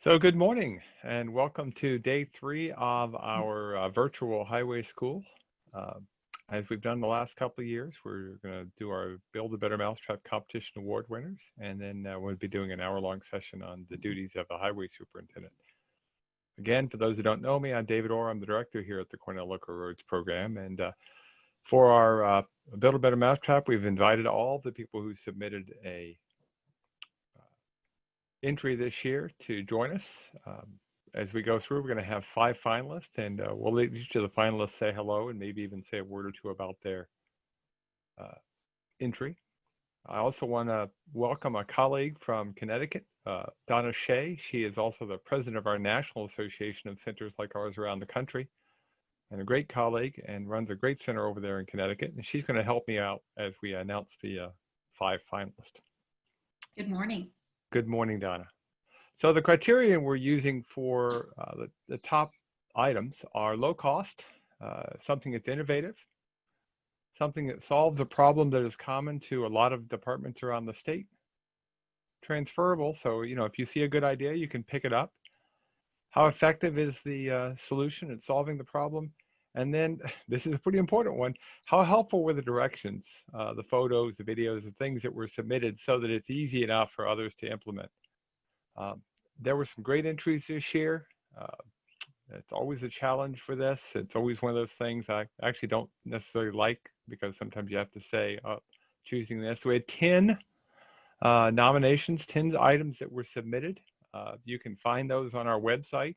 So good morning and welcome to day 3 of our virtual highway school. Uh, as we've done the last couple of years, we're going to do our Build a Better Mousetrap Competition Award Winners, and then we'll be doing an hour-long session on the duties of the highway superintendent. Again, for those who don't know me, I'm David Orr. I'm the director here at the Cornell Local Roads program, and for our Build a Better Mousetrap, we've invited all the people who submitted a entry this year to join us. As we go through, we're going to have 5 finalists, and we'll let each of the finalists say hello and maybe even say a word or two about their entry. I also want to welcome a colleague from Connecticut, Donna Shea. She is also the president of our National Association of Centers like ours around the country, and a great colleague, and runs a great center over there in Connecticut. And she's going to help me out as we announce the 5 finalists. Good morning. Good morning, Donna. So the criteria we're using for the top items are low cost, something that's innovative, something that solves a problem that is common to a lot of departments around the state, transferable, so if you see a good idea, you can pick it up. How effective is the solution at solving the problem? And then, this is a pretty important one, how helpful were the directions, the photos, the videos, the things that were submitted so that it's easy enough for others to implement? There were some great entries this year. It's always a challenge for this. It's always one of those things I actually don't necessarily like, because sometimes you have to say, choosing this. So we had 10 nominations, 10 items that were submitted. You can find those on our website,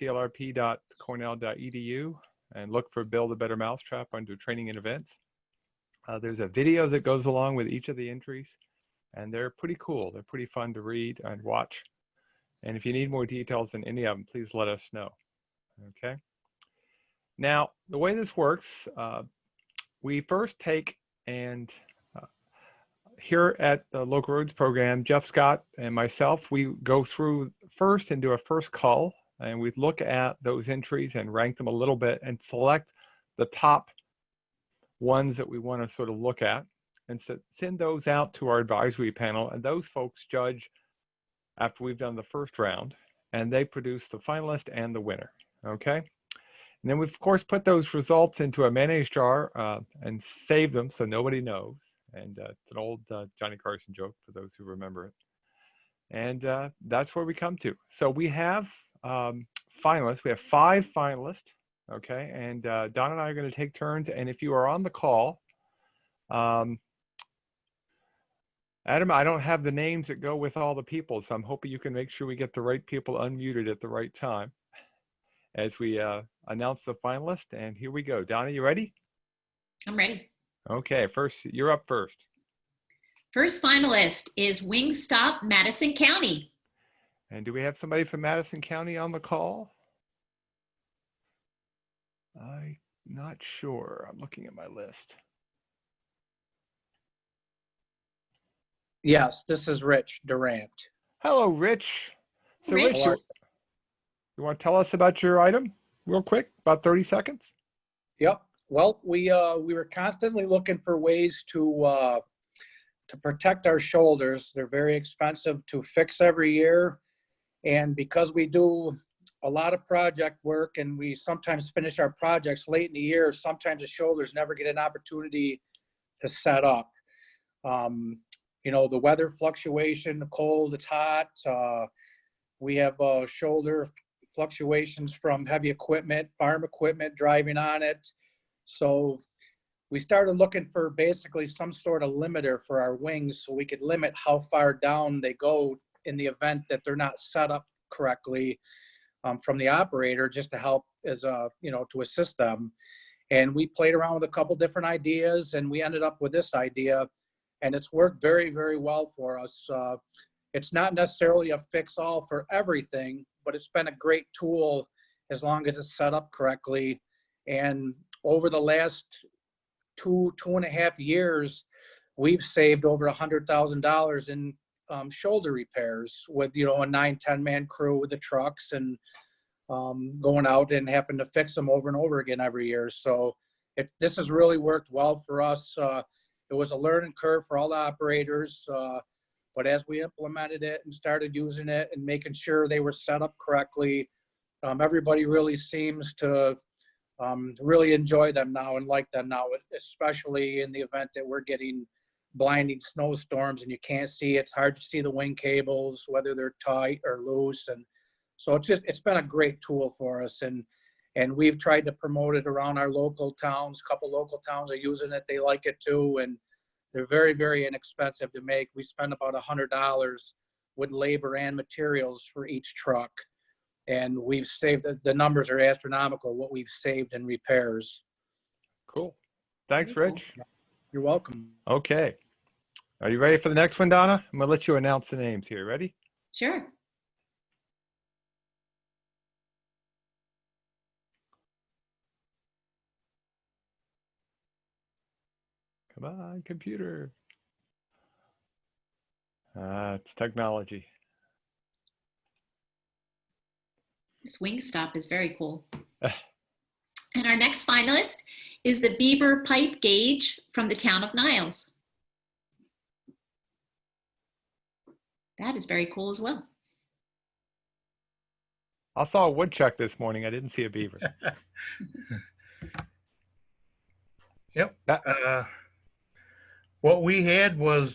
clrp.cornell.edu, and look for Build a Better Mousetrap under Training and Events. There's a video that goes along with each of the entries, and they're pretty cool. They're pretty fun to read and watch. And if you need more details on any of them, please let us know. Okay. Now, the way this works, we first take and here at the Local Roads program, Jeff Scott and myself, we go through first and do a first call, and we look at those entries and rank them a little bit and select the top ones that we want to sort of look at, and so send those out to our advisory panel, and those folks judge after we've done the first round, and they produce the finalist and the winner. Okay. And then we of course put those results into a mayonnaise jar and save them so nobody knows. And it's an old Johnny Carson joke for those who remember it. And that's where we come to. So we have finalists. We have 5 finalists. Okay. And Donna and I are going to take turns. And if you are on the call, Adam, I don't have the names that go with all the people, so I'm hoping you can make sure we get the right people unmuted at the right time as we announce the finalist. And here we go. Donna, you ready? I'm ready. Okay, you're up first. First finalist is Wingstop, Madison County. And do we have somebody from Madison County on the call? I'm not sure. I'm looking at my list. Yes, this is Rich Durant. Hello, Rich. So Rich. you want to tell us about your item real quick, about 30 seconds? Yep. Well, we were constantly looking for ways to protect our shoulders. They're very expensive to fix every year. And because we do a lot of project work and we sometimes finish our projects late in the year, sometimes the shoulders never get an opportunity to set up. The weather fluctuation, the cold, it's hot. We have shoulder fluctuations from heavy equipment, farm equipment, driving on it. So we started looking for basically some sort of limiter for our wings so we could limit how far down they go in the event that they're not set up correctly from the operator, just to help as to assist them. And we played around with a couple different ideas, and we ended up with this idea. And it's worked very, very well for us. It's not necessarily a fix-all for everything, but it's been a great tool as long as it's set up correctly. And over the last 2.5 years, we've saved over $100,000 in shoulder repairs with, a 9-10 man crew with the trucks and going out and having to fix them over and over again every year. So this has really worked well for us. It was a learning curve for all the operators. But as we implemented it and started using it and making sure they were set up correctly, everybody really seems to really enjoy them now and like them now, especially in the event that we're getting blinding snowstorms and you can't see. It's hard to see the wing cables, whether they're tight or loose. And so it's been a great tool for us. And we've tried to promote it around our local towns. A couple local towns are using it. They like it too. And they're very, very inexpensive to make. We spend about $100 with labor and materials for each truck. And we've saved, the numbers are astronomical, what we've saved in repairs. Cool. Thanks, Rich. You're welcome. Okay. Are you ready for the next one, Donna? I'm going to let you announce the names here. Ready? Sure. Come on, computer. It's technology. This wing stop is very cool. And our next finalist is the Beaver pipe gauge from the town of Niles. That is very cool as well. I saw a woodchuck this morning. I didn't see a beaver. Yep. What we had was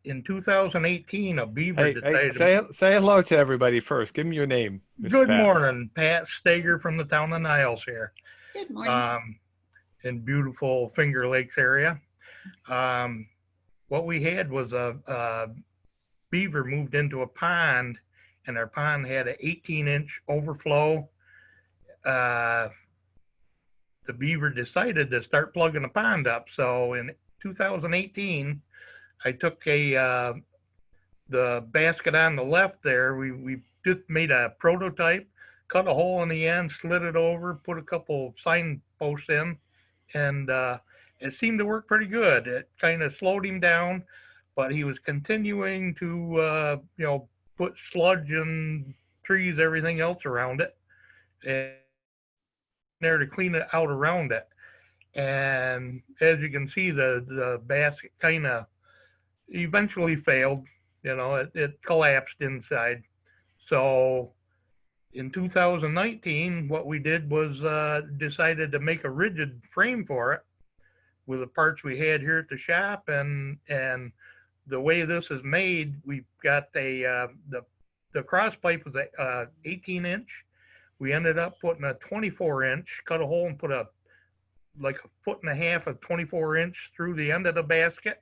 in 2018, a beaver Hey, decided. say hello to everybody first. Give me your name. Mr. Good Pat. morning, Pat Stager from the town of Niles here, Good morning. in beautiful Finger Lakes area. What we had was a beaver moved into a pond, and our pond had an 18-inch overflow. The beaver decided to start plugging the pond up. So in 2018, I took the basket on the left there. We just made a prototype, cut a hole in the end, slid it over, put a couple signposts in, and it seemed to work pretty good. It kind of slowed him down, but he was continuing to put sludge and trees, everything else around it, and there to clean it out around it. And as you can see, the basket kind of eventually failed. It collapsed inside. So in 2019, what we did was decided to make a rigid frame for it with the parts we had here at the shop. And the way this is made, we've got the cross pipe was a 18-inch. We ended up putting a 24-inch, cut a hole and put like a foot and a half of 24-inch through the end of the basket.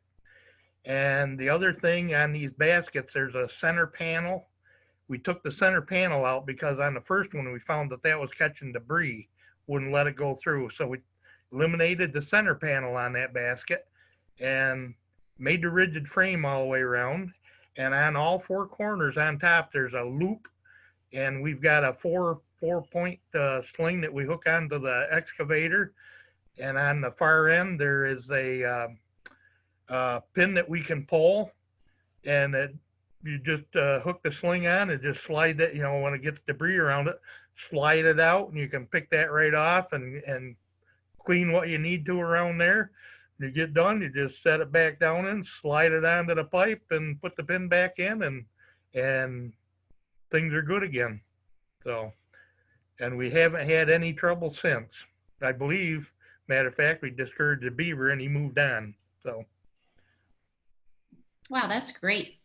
And the other thing on these baskets, there's a center panel. We took the center panel out because on the first one, we found that was catching debris, wouldn't let it go through. So we eliminated the center panel on that basket and made the rigid frame all the way around. And on all four corners on top, there's a loop. And we've got a four-point sling that we hook onto the excavator. And on the far end, there is a pin that we can pull. And you just hook the sling on and just slide it, when it gets debris around it, slide it out. And you can pick that right off and clean what you need to around there. When you get done, you just set it back down and slide it onto the pipe and put the pin back in and things are good again. So, and we haven't had any trouble since. I believe, matter of fact, we discouraged the beaver and he moved on. So. Wow, that's great.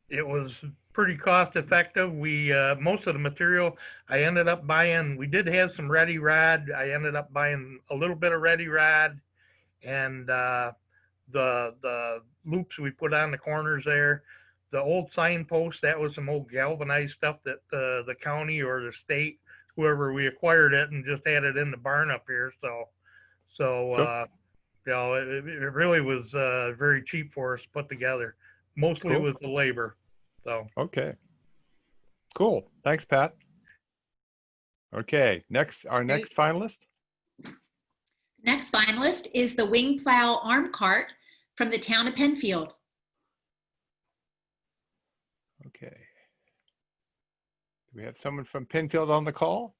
It was pretty cost effective. We, most of the material I ended up buying, we did have some ready rod. I ended up buying a little bit of ready rod and the loops we put on the corners there. The old signpost, that was some old galvanized stuff that the county or the state, whoever, we acquired it and just had it in the barn up here. So it really was very cheap for us to put together. Mostly Cool. with the labor. So. Okay. Cool. Thanks, Pat. Okay. Our next finalist. Next finalist is the Wing Plow arm cart from the town of Penfield. Okay. Do we have someone from Penfield on the call?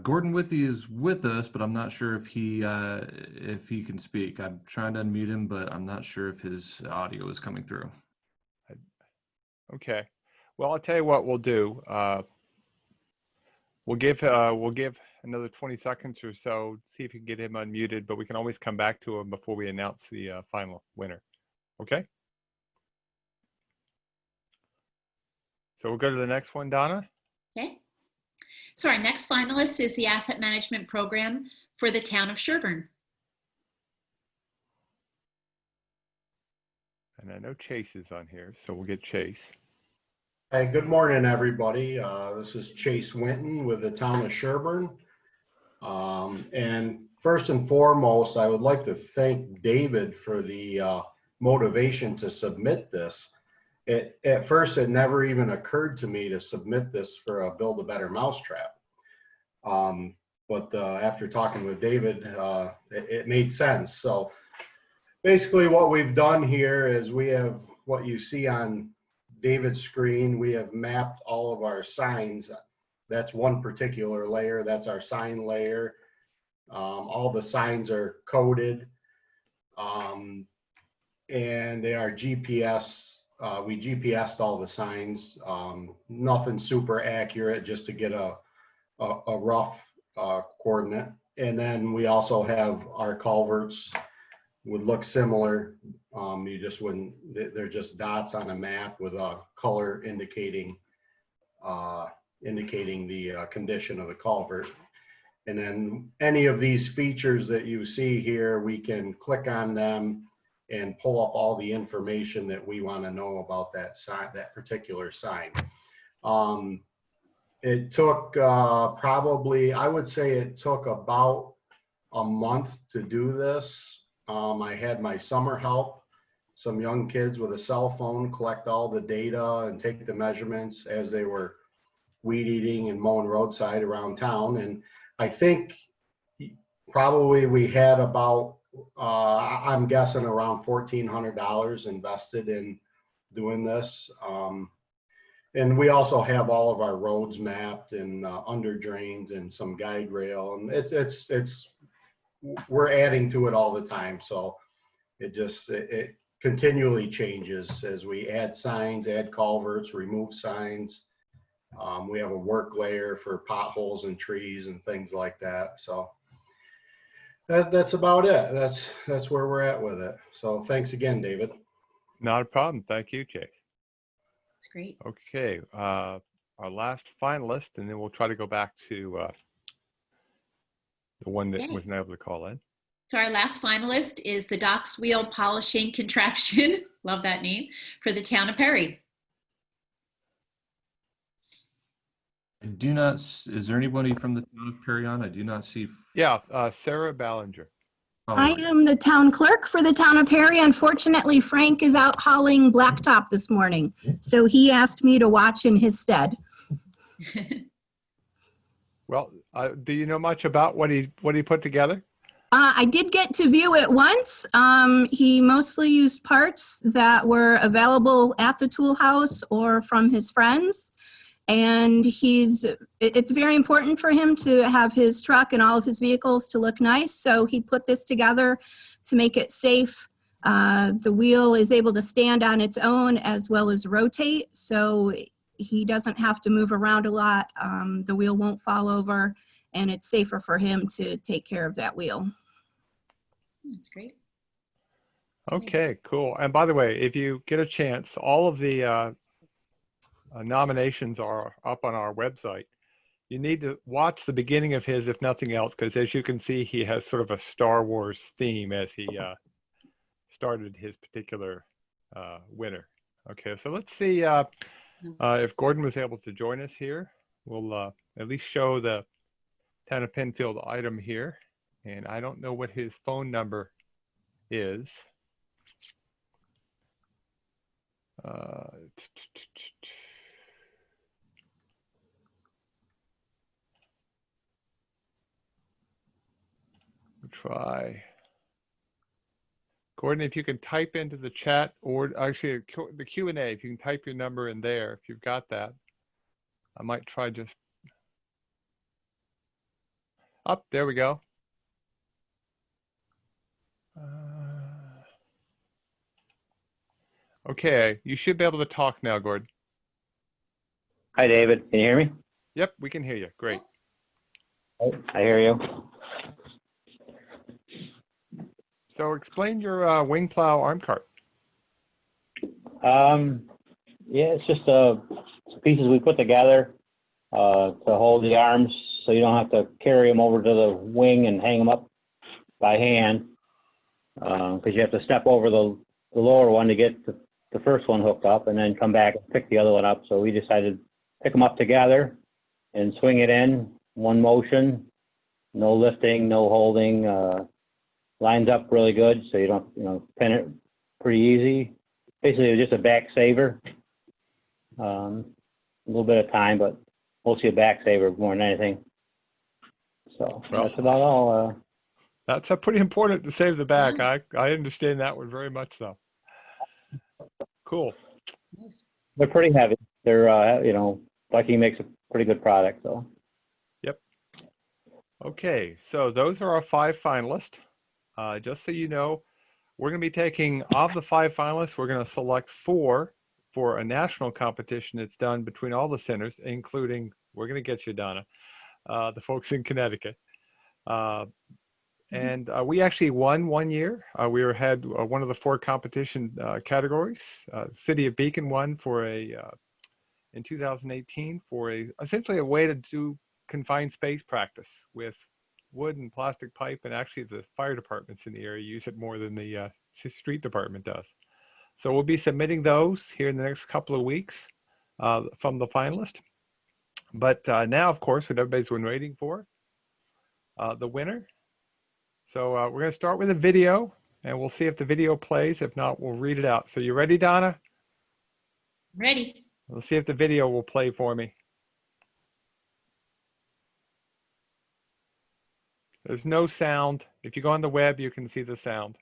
Gordon Withy is with us, but I'm not sure if he can speak. I'm trying to unmute him, but I'm not sure if his audio is coming through. Okay. Well, I'll tell you what we'll do. We'll give another 20 seconds or so, see if we can get him unmuted, but we can always come back to him before we announce the final winner. Okay? So we'll go to the next one, Donna. Okay. So our next finalist is the Asset Management Program for the town of Sherburne. And I know Chase is on here, so we'll get Chase. Hey, good morning, everybody. This is Chase Winton with the town of Sherburne. And first and foremost, I would like to thank David for the motivation to submit this. At first, it never even occurred to me to submit this for a Build a Better Mousetrap. But after talking with David, it made sense. So basically what we've done here is we have what you see on David's screen. We have mapped all of our signs. That's one particular layer. That's our sign layer. All the signs are coded, and they are GPS. We GPSed all the signs. Nothing super accurate, just to get a rough coordinate. And then we also have our culverts would look similar. You just wouldn't, they're just dots on a map with a color indicating the condition of the culvert. And then any of these features that you see here, we can click on them and pull up all the information that we want to know about that sign, that particular sign. It took probably, I would say it took about a month to do this. I had my summer help, some young kids with a cell phone, collect all the data and take the measurements as they were weed eating and mowing roadside around town. And I think probably we had about, I'm guessing around $1,400 invested in doing this. And we also have all of our roads mapped and under drains and some guide rail. And we're adding to it all the time. So it continually changes as we add signs, add culverts, remove signs. We have a work layer for potholes and trees and things like that. So that's about it. That's where we're at with it. So thanks again, David. Not a problem. Thank you, Chase. That's great. Okay, our last finalist, and then we'll try to go back to the one that Okay. wasn't able to call in. So our last finalist is the Docks Wheel Polishing Contraption, love that name, for the town of Perry. I do not, is there anybody from the town of Perry on? I do not see. Yeah, Sarah Ballinger. Oh, I am the town clerk for the town of Perry. Unfortunately, Frank is out hauling blacktop this morning, so he asked me to watch in his stead. Well, do you know much about what he put together? I did get to view it once. He mostly used parts that were available at the tool house or from his friends. And it's very important for him to have his truck and all of his vehicles to look nice. So he put this together to make it safe. The wheel is able to stand on its own as well as rotate. So he doesn't have to move around a lot. The wheel won't fall over, and it's safer for him to take care of that wheel. That's great. Okay, cool. And by the way, if you get a chance, all of the nominations are up on our website. You need to watch the beginning of his, if nothing else, because as you can see, he has sort of a Star Wars theme as he started his particular winner. Okay, so let's see if Gordon was able to join us here. We'll at least show the town of Penfield item here. And I don't know what his phone number is. We'll try. Gordon, if you can type into the chat, or actually the Q&A, if you can type your number in there, if you've got that, I might try just. Up, there we go. Okay, you should be able to talk now, Gordon. Hi, David. Can you hear me? Yep, we can hear you. Great. I hear you. So explain your wing plow arm cart. Yeah, it's just pieces we put together to hold the arms so you don't have to carry them over to the wing and hang them up by hand because you have to step over the lower one to get the first one hooked up and then come back and pick the other one up. So we decided to pick them up together and swing it in one motion, no lifting, no holding, lines up really good so you don't, pin it pretty easy. Basically, it's just a back saver. A little bit of time, but mostly a back saver more than anything. So Well, that's about all. That's pretty important to save the back. I understand that one very much so. Cool. Nice. They're pretty heavy. They're, Viking makes a pretty good product. So. Yep. Okay, so those are our 5 finalists. Just so you know, we're going to be taking, of the 5 finalists, we're going to select 4 for a national competition that's done between all the centers, including, we're going to get you, Donna, the folks in Connecticut. And we actually won one year. We had one of the 4 competition categories. City of Beacon won for in 2018 for essentially a way to do confined space practice with wood and plastic pipe, and actually the fire departments in the area use it more than the street department does. So we'll be submitting those here in the next couple of weeks from the finalist. But now, of course, what everybody's been waiting for, the winner. So we're going to start with a video, and we'll see if the video plays. If not, we'll read it out. So you ready, Donna? Ready. Let's see if the video will play for me. There's no sound. If you go on the web, you can see the sound.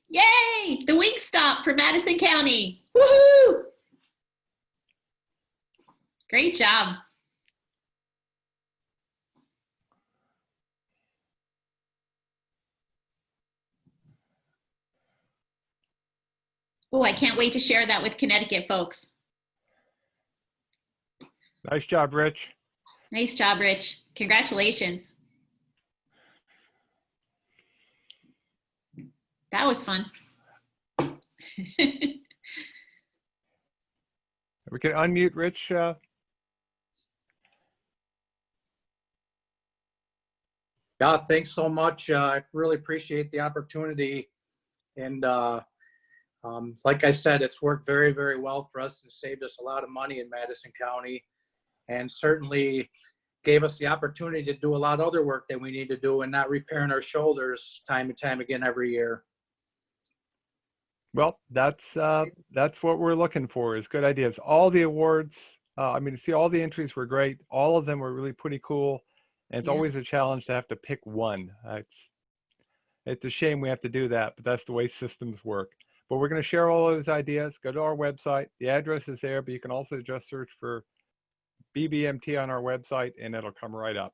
Yay! The wing stop for Madison County. Woohoo! Great job. Oh, I can't wait to share that with Connecticut folks. Nice job, Rich. Nice job, Rich. Congratulations. That was fun. We can unmute Rich. Yeah, thanks so much. I really appreciate the opportunity. And like I said, it's worked very, very well for us and saved us a lot of money in Madison County, and certainly gave us the opportunity to do a lot of other work that we need to do and not repairing our shoulders time and time again every year. Well, that's what we're looking for, is good ideas. All the awards, I mean, see, all the entries were great. All of them were really pretty cool. And it's always a challenge to have to pick one. It's a shame we have to do that, but that's the way systems work. But we're going to share all those ideas. Go to our website. The address is there, but you can also just search for BBMT on our website, and it'll come right up.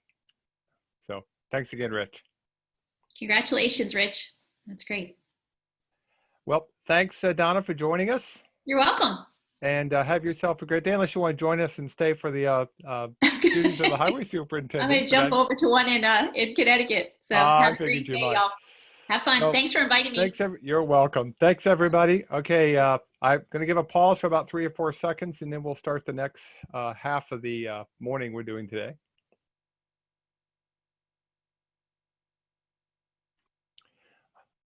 So thanks again, Rich. Congratulations, Rich. That's great. Well, thanks, Donna, for joining us. You're welcome. And have yourself a great day, unless you want to join us and stay for the duties of the highway superintendent. I'm going to jump over to one in Connecticut. So have a great day, y'all. Have fun. So, thanks for inviting me. You're welcome. Thanks, everybody. Okay, I'm going to give a pause for about 3 or 4 seconds, and then we'll start the next half of the morning we're doing today.